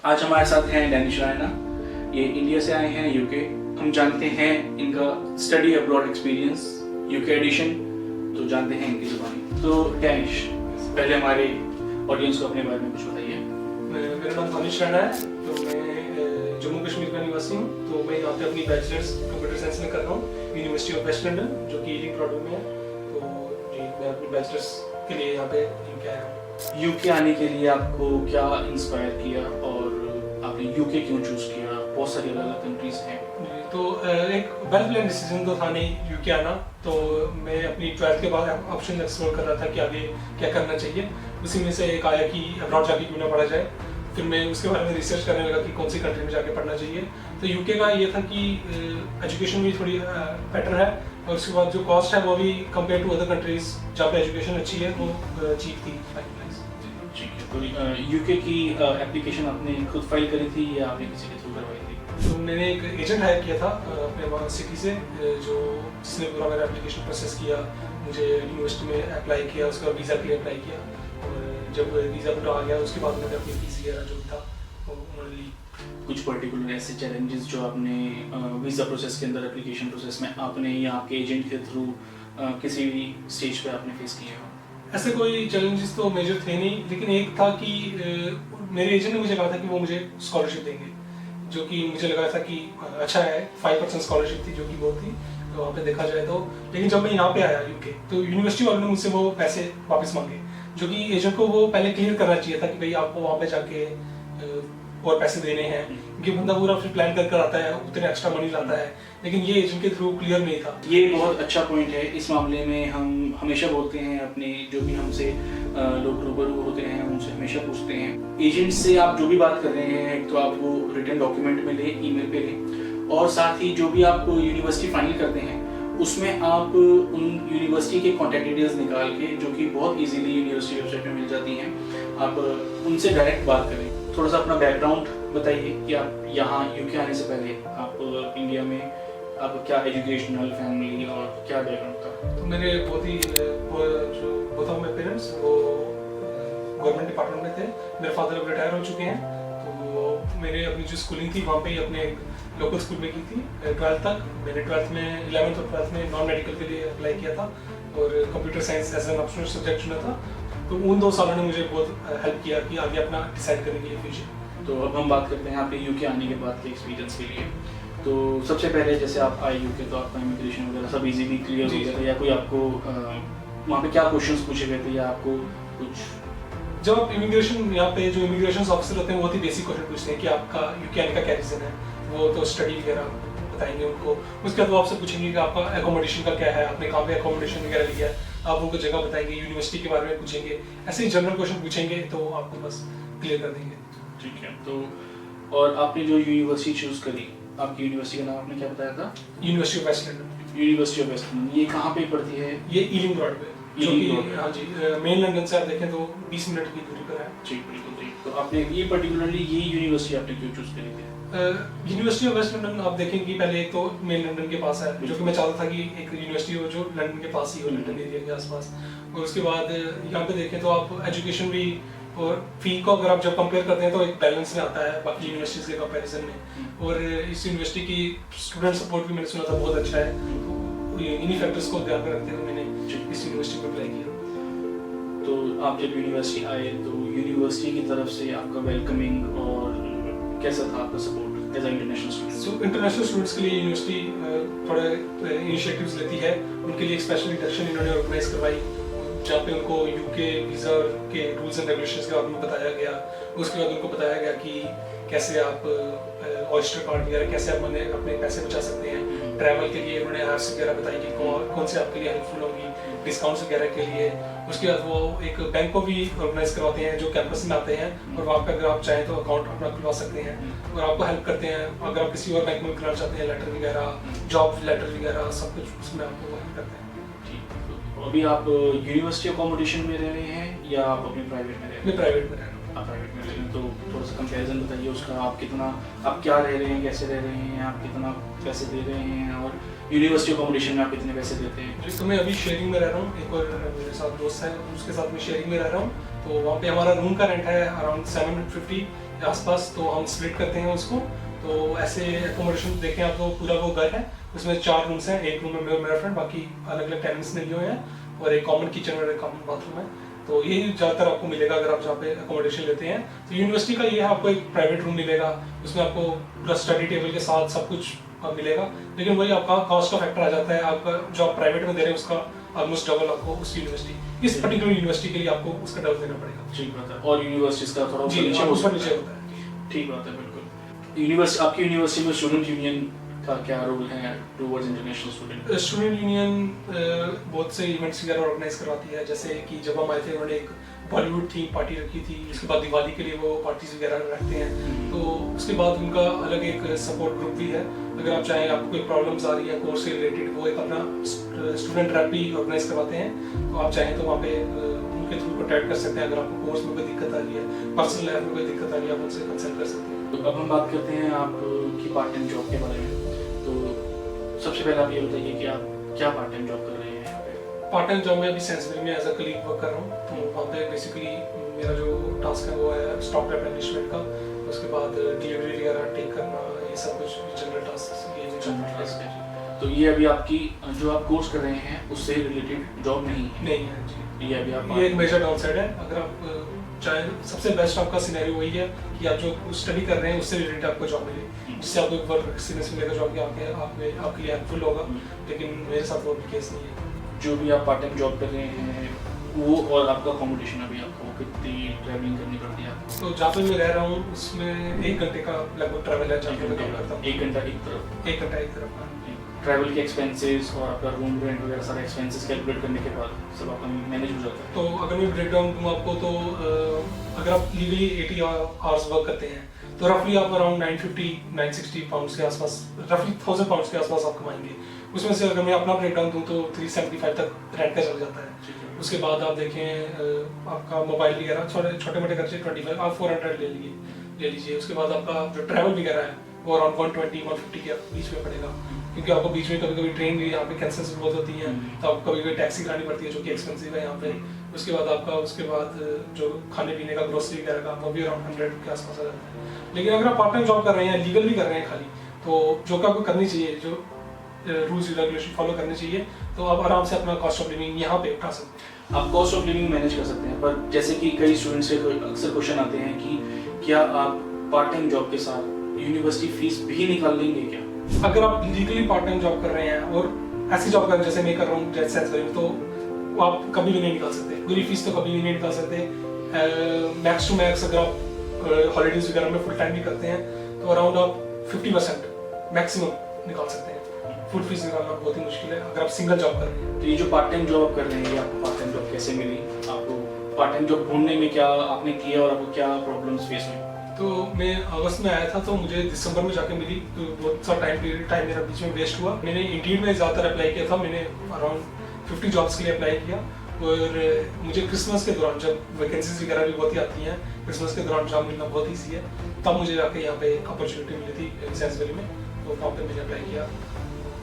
आज हमारे साथ हैं डैनिश रायना। ये इंडिया से आए हैं यूके। हम जानते हैं इनका study abroad experience UK edition, तो जानते हैं इनकी जुबानी। तो डैनिश, पहले हमारे ऑडियंस को अपने बारे में कुछ बताइए। मेरा नाम दानिश रायना है, तो मैं जम्मू कश्मीर का निवासी हूँ। तो मैं यहाँ पे अपनी बैचलर्स कंप्यूटर साइंस में कर रहा हूँ यूनिवर्सिटी ऑफ वेस्ट लंदन, जो कि ईलिंग ब्रॉडवे में है। तो जी, मैं अपनी बैचलर्स के लिए यहाँ पे यूके आया हूँ। यूके आने के लिए आपको क्या इंस्पायर किया और आपने यूके क्यों चूज किया? बहुत सारी अलग अलग कंट्रीज हैं। तो एक वेल प्लान डिसीजन तो था नहीं यूके आना। तो मैं अपनी 12th के बाद ऑप्शन एक्सप्लोर कर रहा था कि आगे क्या करना चाहिए। उसी में से एक आया कि अब्रॉड जाके क्यों ना पढ़ा जाए। फिर मैं उसके बारे में रिसर्च करने लगा कि कौन सी कंट्री में जाके पढ़ना चाहिए। तो यूके का ये था कि एजुकेशन भी थोड़ी बेटर है, और उसके बाद जो कॉस्ट है वो भी कंपेयर टू अदर कंट्रीज जहाँ पे एजुकेशन अच्छी है वो चीप थी। ठीक है, तो यूके की एप्लीकेशन आपने खुद फाइल करी थी या आपने किसी के थ्रू करवाई थी? तो मैंने एक एजेंट हायर किया था अपने वहाँ सिटी से, जिसने पूरा मेरा एप्लीकेशन प्रोसेस किया, मुझे यूनिवर्सिटी में अप्लाई किया, उसका वीज़ा के लिए अप्लाई किया। और जब वीज़ा पूरा आ गया उसके बाद मैंने अपनी फीस वगैरह जो था वो उन्होंने ली। कुछ पर्टिकुलर ऐसे चैलेंजेस जो आपने वीज़ा प्रोसेस के अंदर, एप्लीकेशन प्रोसेस में आपने या आपके एजेंट के थ्रू किसी भी स्टेज पे आपने फेस किए हो? ऐसे कोई चैलेंजेस तो मेजर थे नहीं, लेकिन एक था कि मेरे एजेंट ने मुझे कहा था कि वो मुझे स्कॉलरशिप देंगे, जो कि मुझे लगा था कि अच्छा है। 5% स्कॉलरशिप थी, जो कि बहुत थी तो वहाँ पे देखा जाए तो। लेकिन जब मैं यहाँ पे आया यूके, तो यूनिवर्सिटी वालों ने मुझसे वो पैसे वापस मांगे, जो कि एजेंट को वो पहले क्लियर करना चाहिए था कि भाई आपको वहाँ पे जाके और पैसे देने हैं, क्योंकि बंदा पूरा फिर प्लान कर आता है, उतने एक्स्ट्रा मनी लाता है। लेकिन ये एजेंट के थ्रू क्लियर नहीं था। ये बहुत अच्छा पॉइंट है। इस मामले में हम हमेशा बोलते हैं, अपने जो भी हमसे लोग रूबरू होते हैं उनसे हमेशा पूछते हैं, एजेंट से आप जो भी बात कर रहे हैं, एक तो आप वो रिटन डॉक्यूमेंट में लें, ईमेल पे लें, और साथ ही जो भी आप यूनिवर्सिटी फाइनल करते हैं उसमें आप उन यूनिवर्सिटी के कॉन्टैक्ट डिटेल्स निकाल के, जो कि बहुत इजीली यूनिवर्सिटी वेबसाइट में मिल जाती हैं, आप उनसे डायरेक्ट बात करें। थोड़ा सा अपना बैकग्राउंड बताइए कि आप यहाँ यूके आने से पहले आप इंडिया में आप क्या एजुकेशनल, फैमिली और क्या बैकग्राउंड था? तो मेरे बहुत ही जो बताऊँ, मेरे पेरेंट्स वो गवर्नमेंट डिपार्टमेंट में थे। मेरे फादर अब रिटायर हो चुके हैं। तो मेरे अपनी जो स्कूलिंग थी वहाँ पे ही अपने लोकल स्कूल में की थी 12th तक। मैंने 12th में 11th और 12th में नॉन मेडिकल के लिए अप्लाई किया था और computer science as an optional subject चुना था। तो उन 2 सालों ने मुझे बहुत हेल्प किया कि आगे अपना डिसाइड करने के लिए फ्यूचर। तो अब हम बात करते हैं आपके यूके आने के बाद के एक्सपीरियंस के लिए। तो सबसे पहले जैसे आप आए यूके, तो आपका इमिग्रेशन वगैरह सब इजीली क्लियर हो गया था, या कोई आपको वहाँ पे क्या क्वेश्चंस पूछे गए थे, या आपको कुछ? जब आप इमिग्रेशन, यहाँ पे जो इमिग्रेशन ऑफिसर होते हैं बहुत ही बेसिक क्वेश्चन पूछते हैं कि आपका यूके आने का क्या रीज़न है। वो तो स्टडी वगैरह बताएंगे उनको। उसके बाद वो आपसे पूछेंगे कि आपका एकोमोडेशन का क्या है, आपने कहाँ पे एकोमोडेशन वगैरह लिया है। आप उनको जगह बताएंगे, यूनिवर्सिटी के बारे में पूछेंगे, ऐसे ही जनरल क्वेश्चन पूछेंगे तो आपको बस क्लियर कर देंगे। ठीक है। तो और आपने जो यूनिवर्सिटी चूज करी, आपकी यूनिवर्सिटी का नाम आपने क्या बताया था? University of West London. University of West London. ये कहाँ पे पड़ती है? ये ईलिंग ब्रॉडवे, जो कि हाँ जी मेन लंदन से आप देखें तो 20 मिनट की दूरी पर है। जी बिल्कुल जी। तो आपने ये पर्टिकुलरली ये यूनिवर्सिटी आपने क्यों चूज करी थी? यूनिवर्सिटी ऑफ वेस्ट लंदन आप देखेंगे पहले एक तो मेन लंदन के पास है, जो कि मैं चाहता था कि एक यूनिवर्सिटी हो जो लंदन के पास ही हो, लंदन एरिया के आसपास। और उसके बाद यहाँ पे देखें तो आप एजुकेशन भी और फी को अगर आप जब कंपेयर करते हैं तो एक बैलेंस में आता है बाकी यूनिवर्सिटीज़ के कंपैरिजन में। और इस यूनिवर्सिटी की स्टूडेंट सपोर्ट भी मैंने सुना था बहुत अच्छा है। तो इन्हीं फैक्टर्स को ध्यान में रखते हुए मैंने इस यूनिवर्सिटी को अप्लाई किया। तो आप जब यूनिवर्सिटी आए तो यूनिवर्सिटी की तरफ से आपका वेलकमिंग और कैसा था आपका support as international student? So international students के लिए यूनिवर्सिटी थोड़े इनिशिएटिव्स लेती है। उनके लिए एक स्पेशल इंडक्शन इन्होंने ऑर्गेनाइज करवाई, जहाँ पे उनको यूके वीज़ा के रूल्स एंड रेगुलेशंस के बारे में बताया गया। उसके बाद उनको बताया गया कि कैसे आप ऑयस्टर कार्ड वगैरह कैसे आप अपने पैसे बचा सकते हैं। ट्रैवल के लिए उन्होंने ऐप्स वगैरह बताई कि कौन से आपके लिए हेल्पफुल होंगी, डिस्काउंट्स वगैरह के लिए। उसके बाद वो एक बैंक को भी ऑर्गेनाइज करवाते हैं जो कैंपस में आते हैं, और वहाँ पे अगर आप चाहें तो अकाउंट अपना खुलवा सकते हैं और आपको हेल्प करते हैं। अगर आप किसी और बैंक में खुलवाना चाहते हैं, लेटर वगैरह, जॉब लेटर वगैरह, सब कुछ उसमें आपको हेल्प करते हैं। अभी आप यूनिवर्सिटी अकोमोडेशन में रह रहे हैं या आप अपने प्राइवेट में रह रहे हैं? मैं प्राइवेट में रह रहा हूँ। आप प्राइवेट में रह रहे हैं, तो थोड़ा सा कंपैरिजन बताइए उसका। आप क्या रह रहे हैं, कैसे रह रहे हैं, आप कितना पैसे दे रहे हैं, और यूनिवर्सिटी अकोमोडेशन में आप कितने पैसे देते हैं? तो मैं अभी शेयरिंग में रह रहा हूँ, एक और मेरे साथ दोस्त है उसके साथ मैं शेयरिंग में रह रहा हूँ। तो वहाँ पे हमारा रूम का रेंट है अराउंड 750 के आसपास, तो हम स्प्लिट करते हैं उसको। तो ऐसे एकोमोडेशन देखें आप, तो पूरा वो घर है, उसमें 4 रूम्स हैं, एक रूम में मेरा फ्रेंड, बाकी अलग अलग टेनेंट्स ने लिए हुए हैं, और एक कॉमन किचन और एक कॉमन बाथरूम है। तो यही ज़्यादातर आपको मिलेगा अगर आप जहाँ पे एकोमोडेशन लेते हैं। तो यूनिवर्सिटी का ये है, आपको एक प्राइवेट रूम मिलेगा, उसमें आपको पूरा स्टडी टेबल के साथ सब कुछ मिलेगा, लेकिन वही आपका कॉस्ट का फैक्टर आ जाता है, आपका जो आप प्राइवेट में दे रहे हैं उसका ऑलमोस्ट डबल आपको उस यूनिवर्सिटी, इस पर्टिकुलर यूनिवर्सिटी के लिए आपको उसका डबल देना पड़ेगा। ठीक बात है। और यूनिवर्सिटीज का थोड़ा जी, नीचे ऊपर होता नीचे है। होता है। ठीक बात है, बिल्कुल। यूनिवर्सिटी, आपकी यूनिवर्सिटी में स्टूडेंट यूनियन का क्या रोल है towards international student? Student union बहुत से इवेंट्स वगैरह ऑर्गेनाइज करवाती है, जैसे कि जब हम आए थे उन्होंने एक बॉलीवुड थीम पार्टी रखी थी, उसके बाद दिवाली के लिए वो पार्टीज वगैरह रखते हैं। तो उसके बाद उनका अलग एक सपोर्ट ग्रुप भी है, अगर आप चाहें, आपको कोई प्रॉब्लम्स आ रही है कोर्स से रिलेटेड, वो एक अपना स्टूडेंट रैप भी ऑर्गेनाइज करवाते हैं। तो आप चाहें तो वहाँ पे उनके थ्रू कॉन्टैक्ट कर सकते हैं, अगर आपको कोर्स में कोई दिक्कत आ रही है, पर्सनल लाइफ में कोई दिक्कत आ रही है, आप उनसे कंसल्ट कर सकते हैं। तो अब हम बात करते हैं आपकी पार्ट टाइम जॉब के बारे में। तो सबसे पहले आप ये बताइए कि आप क्या पार्ट टाइम जॉब कर रहे हैं यहाँ पे? पार्ट टाइम जॉब में अभी सेंसबरी में एज अ कलीग वर्क कर रहा हूँ। तो वहाँ पे बेसिकली मेरा जो टास्क है वो है स्टॉक रिप्लेनिशमेंट का, उसके बाद डिलीवरी वगैरह टेक करना, ये सब कुछ जनरल टास्क, ये जनरल टास्क है। तो ये अभी आपकी जो आप कोर्स कर रहे हैं उससे रिलेटेड जॉब नहीं है? नहीं है जी, ये अभी आप ये एक मेजर डाउन साइड है। अगर आप चाहे, सबसे बेस्ट आपका सिनेरियो वही है कि आप जो स्टडी कर रहे हैं उससे रिलेटेड आपको जॉब मिले, जिससे आपको एक वर्क एक्सपीरियंस मिलेगा जो आपके लिए हेल्पफुल होगा, लेकिन मेरे साथ वो केस नहीं है। जो भी आप पार्ट टाइम जॉब कर रहे हैं वो और आपका अकोमोडेशन अभी आपको कितनी ट्रैवलिंग करनी पड़ती है आपको? तो जहाँ पे मैं रह रहा हूँ उसमें 1 घंटे का लगभग ट्रैवल है, जहाँ पे मैं काम करता हूँ। 1 घंटा एक तरफ? 1 घंटा एक तरफ का। ट्रैवल के एक्सपेंसेस और आपका रूम रेंट वगैरह सारे एक्सपेंसेस कैलकुलेट करने के बाद सब आपका मैनेज हो जाता है? तो अगर मैं ब्रेक डाउन दूँ आपको, तो अगर आप लीगली 80 आवर्स वर्क करते हैं तो रफली आप अराउंड 960 पाउंड्स के आसपास, रफली 1000 पाउंड्स के आसपास आप कमाएंगे। उसमें से अगर मैं अपना ब्रेक डाउन दूँ तो 375 तक रेंट का चल जाता है। उसके बाद आप देखें आपका मोबाइल वगैरह छोटे मोटे खर्चे 25, आप 400 ले लीजिए। उसके बाद आपका जो ट्रैवल वगैरह है वो अराउंड 120-150 के बीच में पड़ेगा, क्योंकि आपको बीच में कभी कभी ट्रेन भी यहाँ पे कैंसिल बहुत होती हैं, तो आपको कभी कभी टैक्सी करानी पड़ती है जो कि एक्सपेंसिव है यहाँ पे। उसके बाद जो खाने पीने का ग्रोसरी वगैरह का वो भी अराउंड 100 के आसपास आ जाता है। लेकिन अगर आप पार्ट टाइम जॉब कर रहे हैं, लीगल भी कर रहे हैं खाली, तो जो कि आपको करनी चाहिए, जो रूल्स रेगुलेशन फॉलो करने चाहिए, तो आप आराम से अपना कॉस्ट ऑफ लिविंग यहाँ पे उठा सकते हैं। आप कॉस्ट ऑफ लिविंग मैनेज कर सकते हैं, पर जैसे कि कई स्टूडेंट्स से अक्सर क्वेश्चन आते हैं कि क्या आप पार्ट टाइम जॉब के साथ यूनिवर्सिटी फीस भी निकाल लेंगे क्या? अगर आप लीगली पार्ट टाइम जॉब कर रहे हैं और ऐसी जॉब कर रहे हैं जैसे मैं कर रहा हूँ सेंसबरी में, तो आप कभी भी नहीं निकाल सकते, पूरी फीस तो कभी भी नहीं निकाल सकते। मैक्स टू मैक्स अगर आप हॉलीडेज वगैरह में फुल टाइम भी करते हैं तो अराउंड आप 50% मैक्सिमम निकाल सकते हैं। फुल फीस निकालना बहुत ही मुश्किल है अगर आप सिंगल जॉब कर रहे हैं। तो ये जो पार्ट टाइम जॉब आप कर रहे हैं, ये आपको पार्ट टाइम जॉब कैसे मिली? आपको पार्ट टाइम जॉब ढूंढने में क्या आपने किया और आपको क्या प्रॉब्लम्स फेस हुई? तो मैं अगस्त में आया था, तो मुझे दिसंबर में जाके मिली, तो बहुत सा टाइम मेरा बीच में वेस्ट हुआ। मैंने इंडीड में ज़्यादातर अप्लाई किया था, मैंने अराउंड 50 जॉब्स के लिए अप्लाई किया, और मुझे क्रिसमस के दौरान जब वैकेंसीज वगैरह भी बहुत ही आती हैं, क्रिसमस के दौरान जॉब मिलना बहुत ईजी है, तब मुझे जाके यहाँ पे अपॉर्चुनिटी मिली थी सेंसबरी में, तो वहाँ पे मैंने अप्लाई किया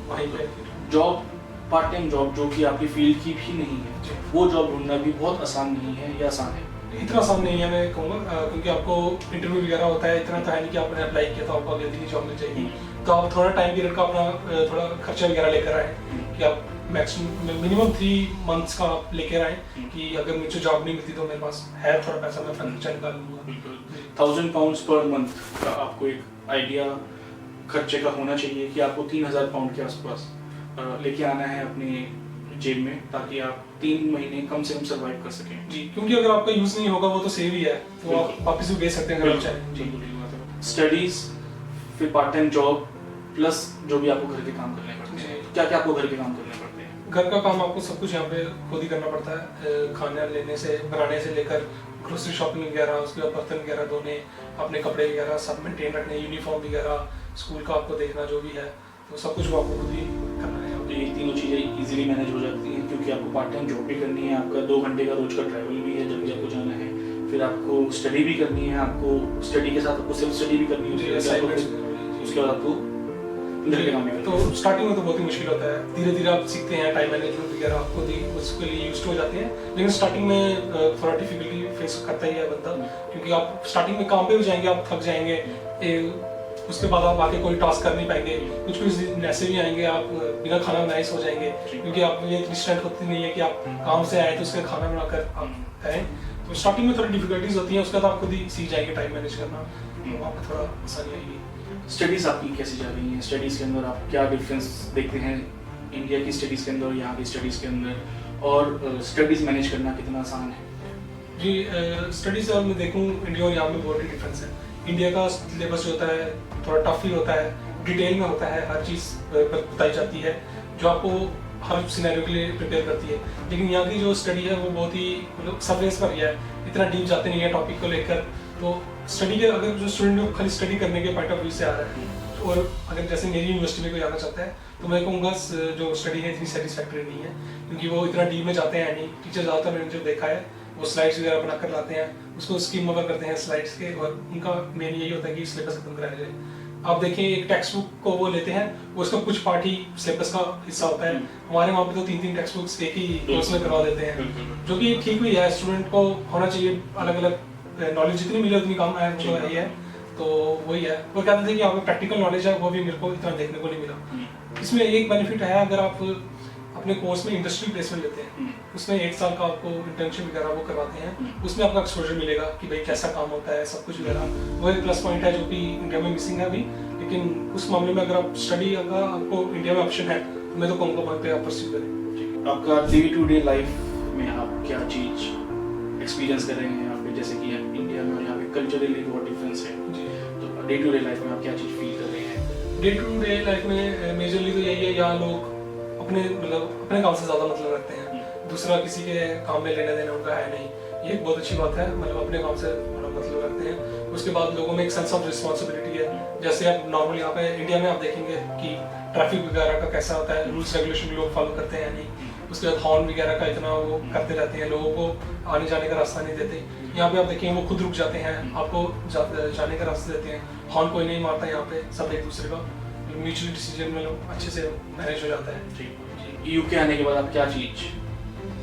वहीं पे। जॉब, पार्ट टाइम जॉब जो कि आपकी फील्ड की भी नहीं है, वो जॉब ढूंढना भी बहुत आसान नहीं है या आसान है? इतना आसान नहीं है मैं कहूँगा, क्योंकि आपको इंटरव्यू वगैरह होता है, इतना तो है नहीं कि आपने अप्लाई किया तो आपको अगले दिन ही जॉब मिल जाएगी। तो आप थोड़ा टाइम पीरियड का अपना थोड़ा खर्चा वगैरह लेकर आए, कि आप मिनिमम 3 मंथ्स का आप लेकर आए, कि अगर मुझे जॉब नहीं मिलती तो मेरे पास है थोड़ा पैसा, मैं अपना खर्चा निकाल लूँगा। 1000 पाउंड्स पर मंथ का आपको एक आइडिया खर्चे का होना चाहिए कि आपको 3000 पाउंड के आसपास लेके आना है अपने जेब में, ताकि आप 3 महीने कम से कम सर्वाइव कर सकें। जी, क्योंकि अगर आपका यूज नहीं होगा वो तो सेव ही है, तो आप वापस भी बेच सकते हैं अगर आप चाहें। जी, स्टडीज, फिर पार्ट टाइम जॉब, प्लस जो भी आपको घर के काम करने पड़ते हैं। क्या क्या आपको घर के काम करने पड़ते हैं? घर का काम आपको सब कुछ यहाँ पे खुद ही करना पड़ता है, खाना लेने से बनाने से लेकर ग्रोसरी शॉपिंग वगैरह, उसके बाद बर्तन वगैरह धोने, अपने कपड़े वगैरह सब मेंटेन रखने, यूनिफॉर्म वगैरह, स्कूल का आपको देखना जो भी है, तो सब कुछ वो आपको खुद ही करना है। तो ये तीनों चीज़ें इजीली मैनेज हो जाती हैं, क्योंकि आपको पार्ट टाइम जॉब भी करनी है, आपका 2 घंटे का रोज का ट्रैवल भी है जब भी आपको जाना है, फिर आपको स्टडी भी करनी है, आपको स्टडी के साथ आपको सेल्फ स्टडी भी करनी है, उसके बाद आपको घर के काम भी तो स्टार्टिंग में तो बहुत ही मुश्किल होता है, धीरे धीरे आप सीखते हैं, टाइम मैनेजमेंट वगैरह आपको उसके लिए यूज्ड हो जाते हैं। लेकिन स्टार्टिंग में थोड़ा डिफिकल्टी फेस करता ही है बंदा, क्योंकि आप स्टार्टिंग में काम पे भी जाएंगे, आप थक जाएंगे, उसके बाद आप आके कोई टास्क कर नहीं पाएंगे। कुछ दिन ऐसे भी आएंगे आप बिना खाना बनाए सो जाएंगे, क्योंकि आप ये इतनी स्ट्रेंथ होती नहीं है कि आप काम से आए तो उसका खाना बनाकर आप खाएं। तो स्टार्टिंग में थोड़ी डिफिकल्टीज होती हैं, उसके बाद आप खुद ही सीख जाएंगे टाइम मैनेज करना, तो वहाँ पे थोड़ा आसानी आएगी। स्टडीज़ आपकी कैसी जा रही हैं? स्टडीज़ के अंदर आप क्या डिफरेंस देखते हैं इंडिया की स्टडीज़ के अंदर और यहाँ की स्टडीज़ के अंदर, और स्टडीज़ मैनेज करना कितना आसान है? जी, स्टडीज अगर मैं देखूँ इंडिया और यहाँ में बहुत ही डिफरेंस है। इंडिया का सिलेबस जो होता है थोड़ा टफ ही होता है, डिटेल में होता है, हर चीज़ बताई जाती है जो आपको हर सिनेरियो के लिए प्रिपेयर करती है। लेकिन यहाँ की जो स्टडी है वो बहुत ही मतलब सरफेस पर ही है, इतना डीप जाते नहीं है टॉपिक को लेकर। तो स्टडी के अगर जो स्टूडेंट खाली स्टडी करने के पॉइंट ऑफ व्यू से आ रहा है, और अगर जैसे मेरी यूनिवर्सिटी में कोई आना चाहता है, तो मैं कहूँगा जो स्टडी है इतनी सेटिस्फैक्टरी नहीं है, क्योंकि वो इतना डीप में जाते हैं नहीं। टीचर ज़्यादातर मैंने जो देखा है वो स्लाइड्स वगैरह बना कर लाते हैं, उसको स्कीम ओवर करते हैं स्लाइड्स के, और उनका मेन यही होता है कि सिलेबस खत्म कराया जाए। आप देखिए एक टेक्स्ट बुक को वो लेते हैं, वो उसका कुछ पार्ट ही सिलेबस का हिस्सा होता है। हमारे वहाँ पे तो 3-3 टेक्स्ट बुक्स एक ही कोर्स में करवा देते हैं, जो कि ठीक भी है। स्टूडेंट को होना चाहिए अलग अलग नॉलेज, जितनी मिले उतनी कम है, वो है ही है। तो वही है, वो कहते थे कि आपको प्रैक्टिकल नॉलेज है, वो भी मेरे को इतना देखने को नहीं मिला। इसमें एक बेनिफिट है, अगर आप अपने कोर्स में इंडस्ट्री प्लेसमेंट लेते हैं, उसमें 1 साल का आपको इंटर्नशिप वगैरह वो करवाते हैं, उसमें आपका एक्सपोजर मिलेगा कि भाई कैसा काम होता है, सब कुछ वगैरह। वो एक प्लस पॉइंट है जो कि इंडिया में मिसिंग है अभी। लेकिन उस मामले में अगर आप स्टडी अगर आपको इंडिया में ऑप्शन है, तो मैं तो कहूँगा वहाँ पे आप परस्यू करें। आपका डे टू डे लाइफ में आप क्या चीज़ एक्सपीरियंस कर रहे हैं यहाँ पे, जैसे कि इंडिया में और यहाँ पे कल्चरली बहुत डिफरेंस है जी, तो डे टू डे लाइफ में आप क्या चीज़ फील कर रहे हैं? डे टू डे लाइफ में मेजरली तो यही है, यहाँ लोग अपने काम से ज़्यादा मतलब रखते हैं, दूसरा किसी के काम में लेने देना उनका है नहीं। ये एक बहुत अच्छी बात है, मतलब अपने काम से बड़ा मतलब रखते हैं। उसके बाद लोगों में एक सेंस ऑफ रिस्पॉन्सिबिलिटी है। जैसे आप नॉर्मली यहाँ पे इंडिया में आप देखेंगे कि ट्रैफिक वगैरह का कैसा होता है, रूल्स रेगुलेशन लोग फॉलो करते हैं नहीं। उसके बाद हॉर्न वगैरह का इतना वो करते रहते हैं, लोगों को आने जाने का रास्ता नहीं देते। यहाँ पे आप देखेंगे वो खुद रुक जाते हैं, आपको जाने का रास्ता देते हैं। हॉर्न कोई नहीं मारता यहाँ पे, सब एक दूसरे का म्यूचुअल डिसीजन में लोग अच्छे से मैनेज हो जाता है। जी, यूके आने के बाद आप क्या चीज़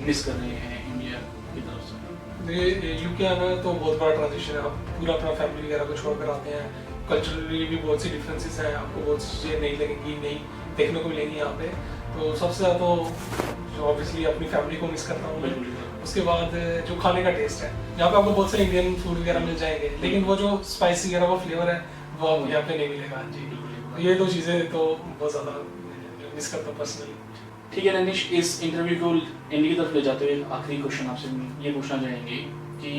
मिस कर रहे हैं इंडिया की तरफ से? यूके आना तो बहुत बड़ा ट्रांजिशन है। आप पूरा अपना फैमिली वगैरह को छोड़ कर आते हैं, कल्चरली भी बहुत सी डिफरेंसेस हैं, आपको बहुत सी चीज़ें नहीं लगेंगी, नहीं देखने को मिलेंगी यहाँ पे। तो सबसे ज़्यादा तो जो ऑब्वियसली अपनी फैमिली को मिस करता हूँ मैं। उसके बाद जो खाने का टेस्ट है, यहाँ पे आपको बहुत सारे इंडियन फूड वगैरह मिल जाएंगे, लेकिन वो जो स्पाइस वगैरह वो फ्लेवर है वो आप यहाँ पे नहीं मिलेगा जी। ये 2 चीज़ें तो बहुत ज़्यादा मिस करता हूँ पर्सनली। ठीक है ननीश, इस इंटरव्यू को एंड की तरफ ले जाते हुए आखिरी क्वेश्चन आपसे ये पूछना चाहेंगे कि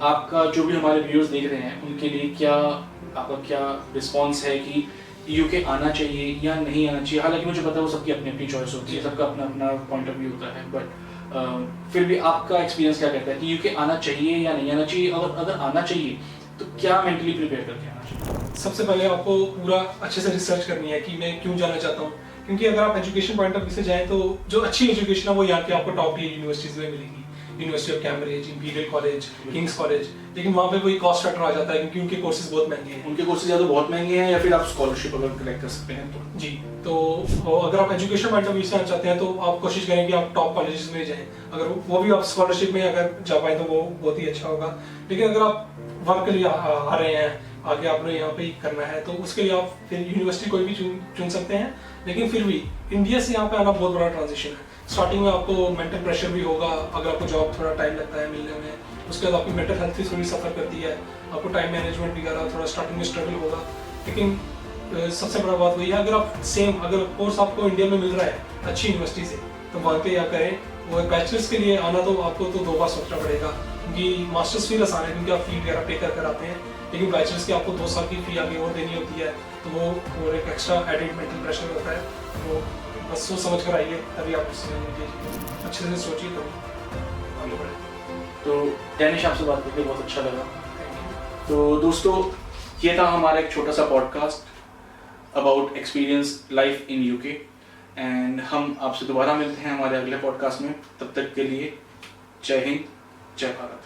आपका जो भी हमारे व्यूअर्स देख रहे हैं उनके लिए आपका क्या रिस्पॉन्स है कि यूके आना चाहिए या नहीं आना चाहिए? हालांकि मुझे पता है वो सबकी अपनी अपनी चॉइस होती है, सबका अपना अपना पॉइंट ऑफ व्यू होता है, बट फिर भी आपका एक्सपीरियंस क्या कहता है कि यूके आना चाहिए या नहीं आना चाहिए? और अगर आना चाहिए तो क्या मेंटली प्रिपेयर करके आना चाहिए? सबसे पहले आपको पूरा अच्छे से रिसर्च करनी है कि मैं क्यों जाना चाहता हूँ, क्योंकि अगर आप एजुकेशन पॉइंट ऑफ व्यू से जाएं तो जो अच्छी एजुकेशन है वो यहाँ के आपको टॉप टीयर यूनिवर्सिटीज में मिलेगी, university of Cambridge, imperial college, Kings college. लेकिन वहाँ पे कोई कॉस्ट फैक्टर आ जाता है, क्योंकि उनके कोर्सेज बहुत महंगे हैं। उनके कोर्सेज या तो बहुत महंगे हैं या फिर आप स्कॉलरशिप अगर कलेक्ट कर सकते हैं तो जी। तो अगर आप एजुकेशन पॉइंट ऑफ व्यू से आना चाहते हैं तो आप कोशिश करें कि आप टॉप कॉलेजेस में जाएं। अगर वो भी आप स्कॉलरशिप में अगर जा पाए तो वो बहुत ही अच्छा होगा। लेकिन अगर आप वर्क के लिए आ रहे हैं, आगे आपने यहाँ पे ही करना है, तो उसके लिए आप फिर यूनिवर्सिटी कोई भी चुन सकते हैं। लेकिन फिर भी इंडिया से यहाँ पे आना बहुत बड़ा ट्रांजिशन है। स्टार्टिंग में आपको मेंटल प्रेशर भी होगा, अगर आपको जॉब थोड़ा टाइम लगता है मिलने में। उसके बाद आपकी मेंटल हेल्थ भी थोड़ी सफ़र करती है, आपको टाइम मैनेजमेंट वगैरह थोड़ा स्टार्टिंग में स्ट्रगल होगा। लेकिन सबसे बड़ा बात वही है, अगर कोर्स आपको इंडिया में मिल रहा है अच्छी यूनिवर्सिटी से, तो वहाँ पे आप करें। वो बैचलर्स के लिए आना तो आपको तो 2 बार सोचना पड़ेगा, क्योंकि मास्टर्स फी आसान है क्योंकि आप फी वगैरह पे कर आते हैं। लेकिन बैचलर्स की आपको 2 साल की फी आगे और देनी होती है, तो वो एक एक्स्ट्रा एडिड मेंटल प्रेशर होता है। तो बस सोच समझ कर आइए, तभी आप अच्छे से सोचिए तो आगे बढ़े। तो डैनिश आपसे बात करके बहुत अच्छा लगा। तो दोस्तों, ये था हमारा एक छोटा सा podcast about experience life in UK, and हम आपसे दोबारा मिलते हैं हमारे अगले पॉडकास्ट में। तब तक के लिए जय हिंद, जय भारत।